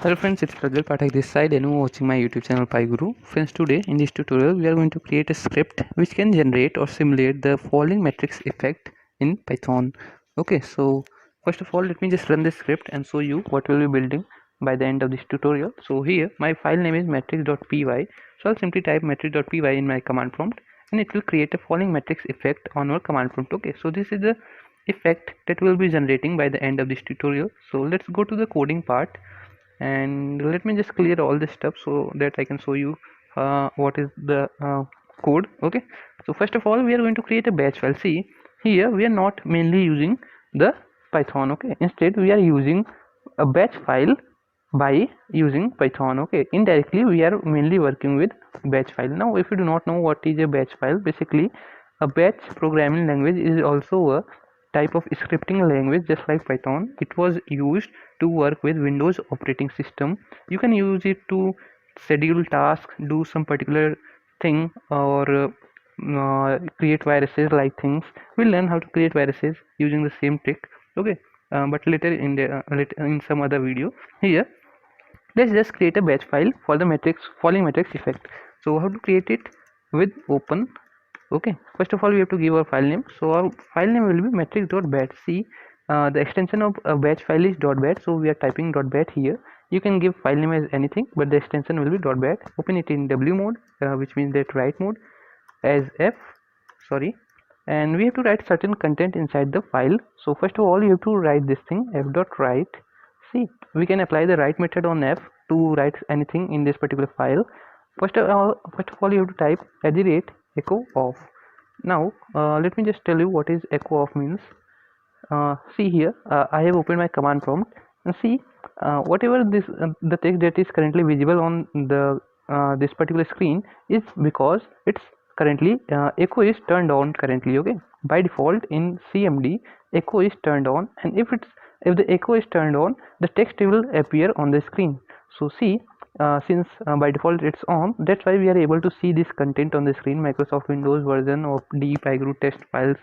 Hello friends, it's Prajwal Pathak this side and you are watching my YouTube channel PyGuru. Friends, today in this tutorial we are going to create a script which can generate or simulate the following matrix effect in Python. Okay, so first of all let me just run this script and show you what we'll be building by the end of this tutorial. So here my file name is matrix.py, so I'll simply type matrix.py in my command prompt and it will create a following matrix effect on our command prompt. Okay, so this is the effect that we'll be generating by the end of this tutorial. So let's go to the coding part and let me just clear all this stuff so that I can show you what is the code. Okay, so first of all we are going to create a batch file. See, here we are not mainly using the Python. Okay, instead we are using a batch file by using Python. Okay, indirectly we are mainly working with batch file. Now if you do not know what is a batch file, basically a batch programming language is also a type of scripting language just like Python. It was used to work with Windows operating system. You can use it to schedule tasks, do some particular thing, or create viruses like things. We'll learn how to create viruses using the same trick. Okay, but later in in some other video. Here let's just create a batch file for the matrix following matrix effect. So how to create it? With open. Okay, first of all we have to give our file name. So our file name will be matrix.bat. See, the extension of a batch file is .bat, so we are typing .bat here. You can give file name as anything, but the extension will be .bat. Open it in W mode, which means that write mode, as F, sorry, and we have to write certain content inside the file. So first of all you have to write this thing, f.write. See, we can apply the write method on F to write anything in this particular file. First of all you have to type @echo of. Now let me just tell you what is echo of means. See here, I have opened my command prompt and see whatever the text that is currently visible on the this particular screen is because it's currently echo is turned on currently. Okay, by default in CMD echo is turned on, and if the echo is turned on, the text will appear on the screen. So see, since by default it's on, that's why we are able to see this content on the screen, Microsoft Windows version of D pygru test files.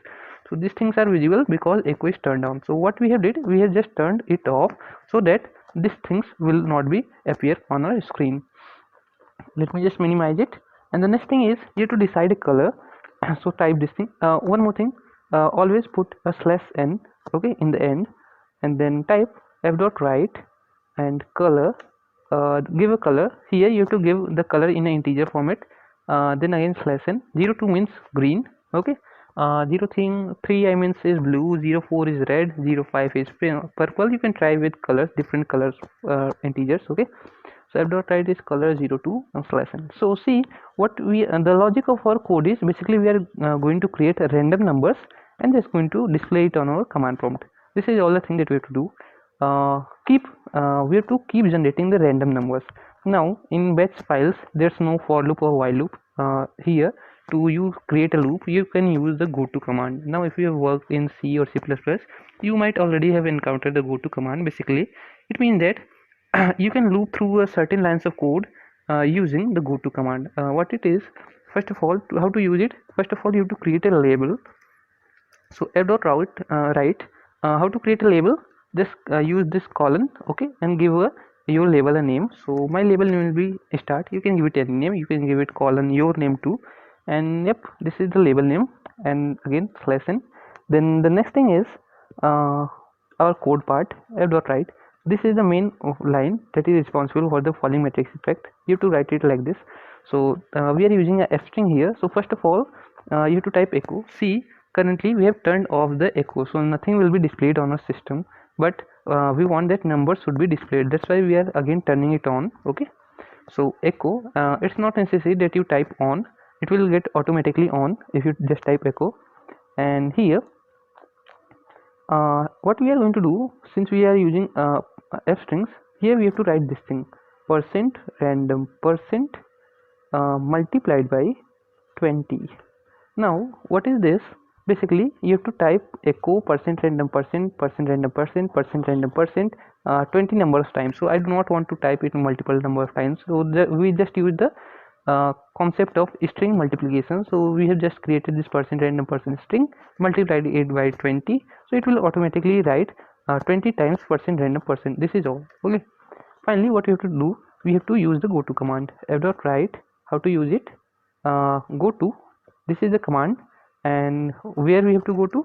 So these things are visible because echo is turned on. So what we have did, we have just turned it off so that these things will not be appear on our screen. Let me just minimize it, and the next thing is you have to decide a color. So type this thing. One more thing, always put a /n, okay, in the end, and then type f.write and color. Give a color. Here you have to give the color in an integer format. Then again /n. 02 means green. Okay, 03 I means is blue, 04 is red, 05 is purple. You can try with colors, different colors, integers. Okay, so f.write is color 02 and /n. So see what we the logic of our code is, basically we are going to create a random numbers and just going to display it on our command prompt. This is all the thing that we have to do. We have to keep generating the random numbers. Now in batch files there's no for loop or while loop. Here to you create a loop, you can use the goto command. Now if you have worked in C or C++, you might already have encountered the goto command. Basically it means that you can loop through a certain lines of code using the goto command. What it is, first of all, how to use it? First of all you have to create a label. So f.write, how to create a label? Just use this colon, okay, and give your label a name. So my label name will be start. You can give it any name. You can give it colon your name too, and yep, this is the label name, and again /n. Then the next thing is our code part, f.write. This is the main line that is responsible for the following matrix effect. You have to write it like this. So we are using a string here. So first of all you have to type echo. See, currently we have turned off the echo, so nothing will be displayed on our system, but we want that numbers should be displayed. That's why we are again turning it on. Okay, so echo, it's not necessary that you type on, it will get automatically on if you just type echo. And here what we are going to do, since we are using f strings, here we have to write this thing, %random multiplied by 20. Now what is this? Basically you have to type echo %random %random 20 number of times. So I do not want to type it multiple number of times, so we just use the concept of string multiplication. So we have just created this %random string, multiplied it by 20, so it will automatically write 20 times %random. This is all. Okay, Finally, what we have to do, we have to use the goto command. f.write, how to use it, goto, this is the command, and where we have to go to,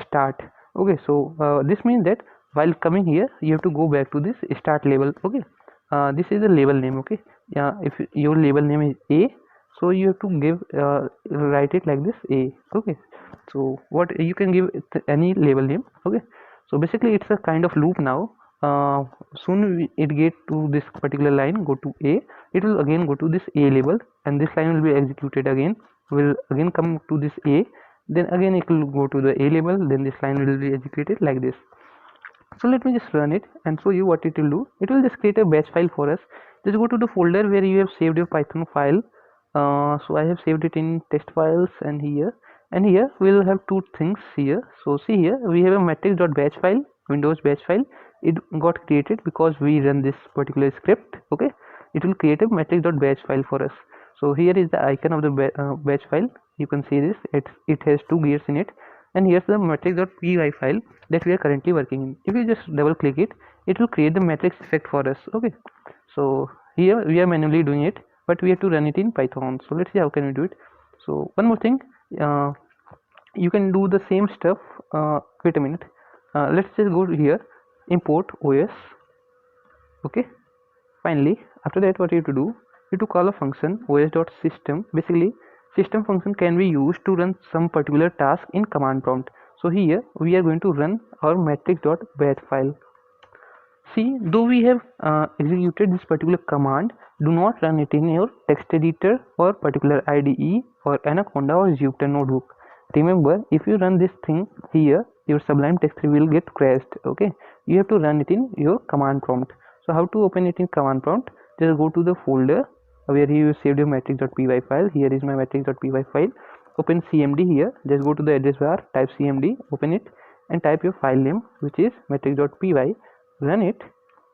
start. Okay, so this means that while coming here you have to go back to this start label. Okay, this is the label name. Okay, if your label name is a, so you have to give write it like this, a. Okay, so what you can give any label name. Okay, so basically it's a kind of loop now. Soon it get to this particular line, go to a, it will again go to this a label, and this line will be executed again, will again come to this a, then again it will go to the a label, then this line will be executed like this. So let me just run it and show you what it will do. It will just create a batch file for us. Just go to the folder where you have saved your Python file. So I have saved it in test files, and here we'll have two things here. So see, here we have a matrix.batch file, Windows batch file. It got created because we run this particular script. Okay, it will create a matrix.batch file for us. So here is the icon of the batch file. You can see this, it has two gears in it, and here's the matrix.py file that we are currently working in. If you just double click it, it will create the matrix effect for us. Okay, so here we are manually doing it, but we have to run it in Python. So let's see how can we do it. So one more thing, you can do the same stuff. Wait a minute, let's just go here, import OS. Okay, finally after that what you have to do, you have to call a function os.system. basically system function can be used to run some particular task in command prompt. So here we are going to run our matrix.bat file. See, though we have executed this particular command, do not run it in your text editor or particular IDE or Anaconda or Jupyter notebook. Remember, if you run this thing here, your Sublime Text 3 will get crashed. Okay, you have to run it in your command prompt. So how to open it in command prompt? Just go to the folder where you saved your matrix.py file. Here is my matrix.py file. Open CMD here. Just go to the address bar, type CMD, open it, and type your file name, which is matrix.py. Run it,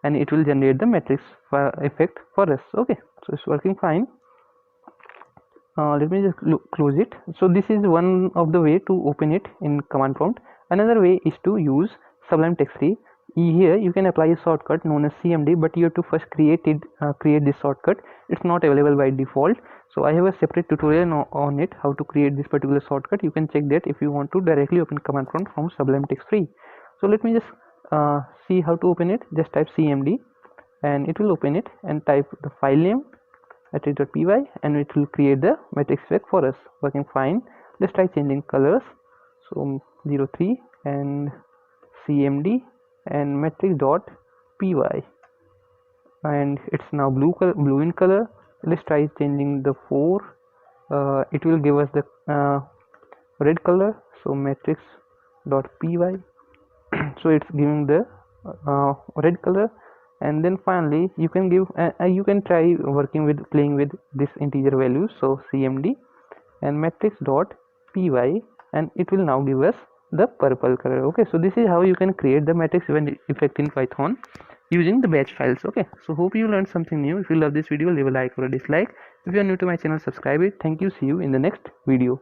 and it will generate the matrix effect for us. Okay, so it's working fine. Let me just close it. So this is one of the way to open it in command prompt. Another way is to use Sublime Text 3. Here you can apply a shortcut known as CMD, but you have to first create this shortcut. It's not available by default, so I have a separate tutorial on it, how to create this particular shortcut. You can check that if you want to directly open command prompt from Sublime Text 3. So let me just see how to open it. Just type CMD and it will open it, and type the file name matrix.py, and it will create the matrix effect for us. Working fine. Let's try changing colors. So 03 and CMD and matrix.py, and it's now blue in color. Let's try changing the 4. It will give us the red color. So matrix.py so it's giving the red color. And then finally you can give you can try playing with this integer value. So CMD and matrix.py, and it will now give us the purple color. Okay, so this is how you can create the matrix effect in Python using the batch files. Okay, so hope you learned something new. If you love this video, leave a like or a dislike. If you are new to my channel, subscribe it. Thank you. See you in the next video.